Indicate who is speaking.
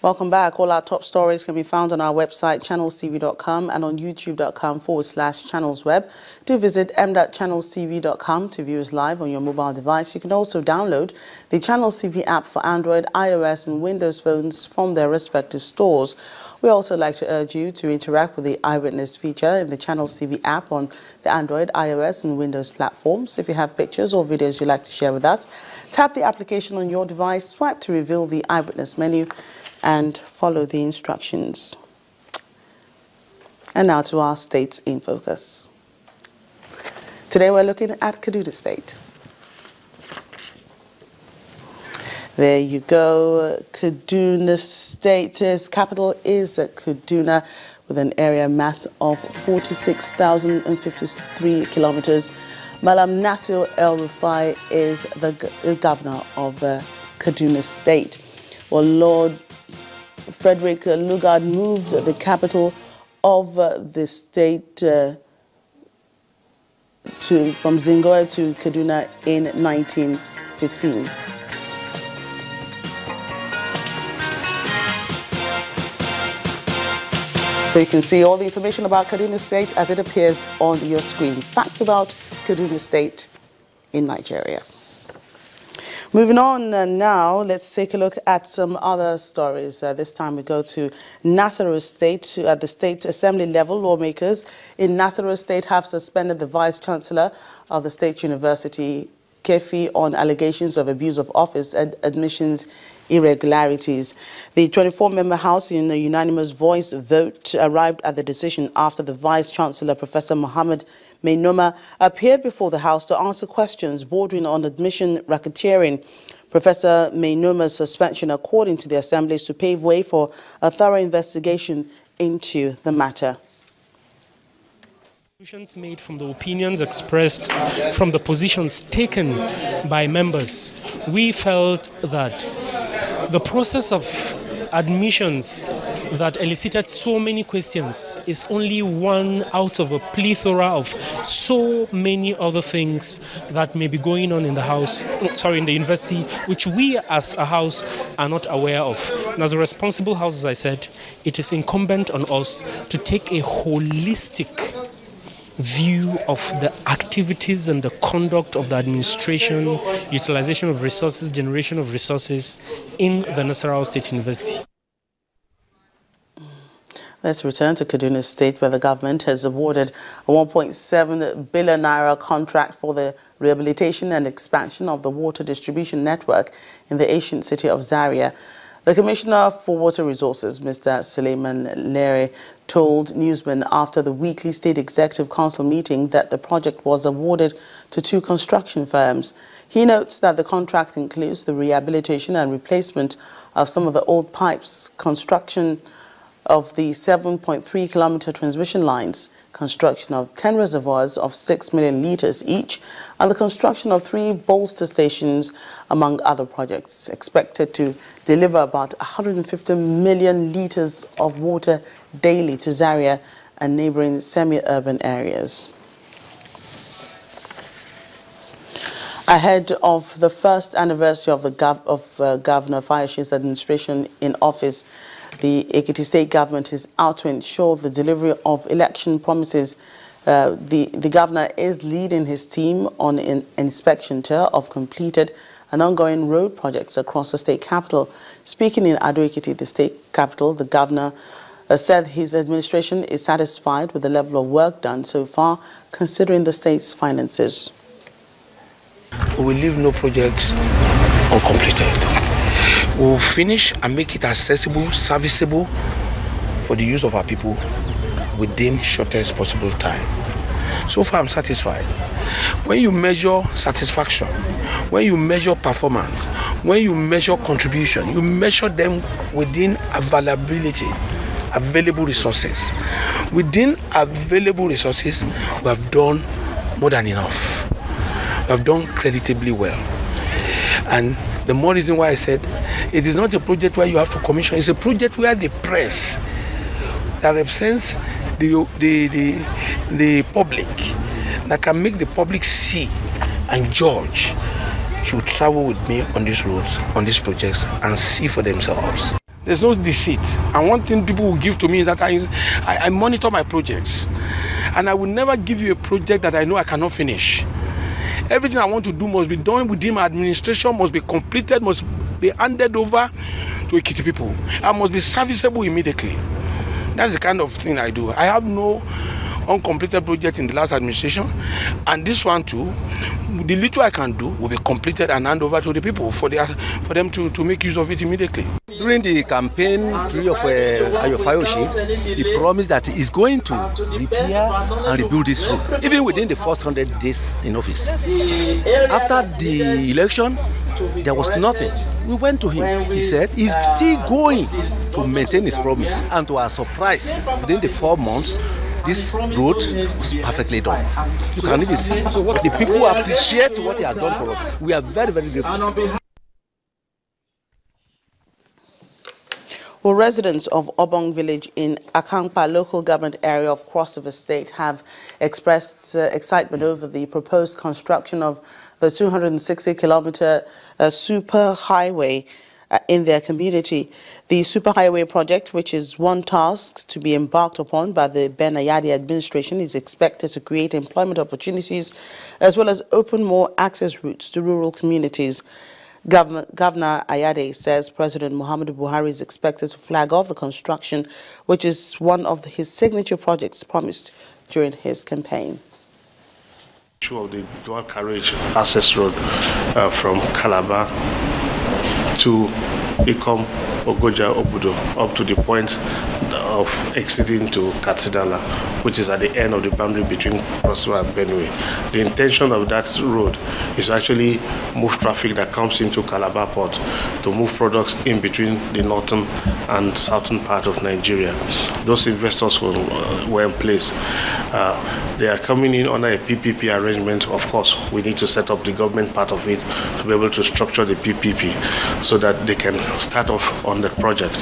Speaker 1: Welcome back. All our top stories can be found on our website, channelstv.com, and on youtube.com/channelsweb. Do visit m.channelstv.com to view us live on your mobile device. You can also download the Channels TV app for Android, iOS, and Windows phones from their respective stores. We also like to urge you to interact with the Eyewitness feature in the Channels TV app on the Android, iOS, and Windows platforms. If you have pictures or videos you'd like to share with us, tap the application on your device, swipe to reveal the Eyewitness menu, and follow the instructions. And now to our states in focus. Today we're looking at Kaduna State. There you go. Kaduna State's capital is at Kaduna with an area mass of 46,053 kilometers. Malam Nasir El-Rufai is the governor of Kaduna State. Well, Lord Frederick Lugard moved the capital of the state from Zingoa to Kaduna in 1915. So you can see all the information about Kaduna State as it appears on your screen. Facts about Kaduna State in Nigeria. Moving on now, let's take a look at some other stories. This time we go to Nasarawa State. At the state assembly level, lawmakers in Nasarawa State have suspended the vice-chancellor of the State University, Kefi, on allegations of abuse of office and admissions irregularities. The 24-member House, in a unanimous voice vote, arrived at the decision after the Vice-Chancellor, Professor Mohammed Mainoma, appeared before the House to answer questions bordering on admission racketeering. Professor Mainoma's suspension, according to the Assembly, is to pave way for a thorough investigation into the matter.
Speaker 2: Made from the opinions expressed, from the positions taken by members, we felt that the process of admissions that elicited so many questions is only one out of a plethora of so many other things that may be going on in the in the university, which we as a house are not aware of. And as a responsible house, as I said, it is incumbent on us to take a holistic view of the activities and the conduct of the administration, utilization of resources, generation of resources in the Nasarawa State University.
Speaker 1: Let's return to Kaduna State, where the government has awarded a 1.7 billion naira contract for the rehabilitation and expansion of the water distribution network in the ancient city of Zaria. The Commissioner for Water Resources, Mr. Suleiman Lere, told newsmen after the weekly State Executive Council meeting that the project was awarded to 2 construction firms. He notes that the contract includes the rehabilitation and replacement of some of the old pipes, construction of the 7.3-kilometer transmission lines, construction of 10 reservoirs of 6 million litres each, and the construction of 3 bolster stations, among other projects, expected to deliver about 150 million litres of water daily to Zaria and neighbouring semi-urban areas. Ahead of the first anniversary of the Governor Fayoshe's administration in office, the Ekiti State government is out to ensure the delivery of election promises. The governor is leading his team on an inspection tour of completed and ongoing road projects across the state capital. Speaking in Ado Ekiti, the state capital, the governor said his administration is satisfied with the level of work done so far, considering the state's finances.
Speaker 3: We will leave no project uncompleted. We will finish and make it accessible, serviceable for the use of our people within shortest possible time. So far, I'm satisfied. When you measure satisfaction, when you measure performance, when you measure contribution, you measure them within available resources. Within available resources, we have done more than enough. We have done creditably well. And the more reason why I said it is not a project where you have to commission, it's a project where the press that represents the public, that can make the public see and judge, should travel with me on these roads, on these projects, and see for themselves. There's no deceit. And one thing people will give to me is that I monitor my projects. And I will never give you a project that I know I cannot finish. Everything I want to do must be done within my administration, must be completed, must be handed over to Ekiti people. I must be serviceable immediately. That's the kind of thing I do. I have no uncompleted project in the last administration, and this one too, the little I can do will be completed and hand over to the people for them to make use of it immediately.
Speaker 4: During the campaign period of Ayo Fayoshi, he promised that he's going to repair and rebuild this road, even within the first 100 days in office. After the election, there was nothing. We went to him. He said he's still going to maintain his promise, and to our surprise, within the 4 months, this road was perfectly done. You can even see the people appreciate what he has done for us. We are very, very grateful.
Speaker 1: Well, residents of Obong village in Akankpa local government area of Cross River State have expressed excitement over the proposed construction of the 260-kilometer super highway in their community. The superhighway project, which is one task to be embarked upon by the Ben Ayade administration, is expected to create employment opportunities as well as open more access routes to rural communities. Governor Ayade says President Muhammadu Buhari is expected to flag off the construction, which is one of his signature projects promised during his campaign.
Speaker 5: Of the dual carriage access road from Calabar to become Ogoja Obudo up to the point of exceeding to Katsidala, which is at the end of the boundary between Cross River and Benue. The intention of that road is to actually move traffic that comes into Calabar port to move products in between the northern and southern part of Nigeria. Those investors were in place. They are coming in under a PPP arrangement. Of course, we need to set up the government part of it to be able to structure the PPP so that they can start off on the project.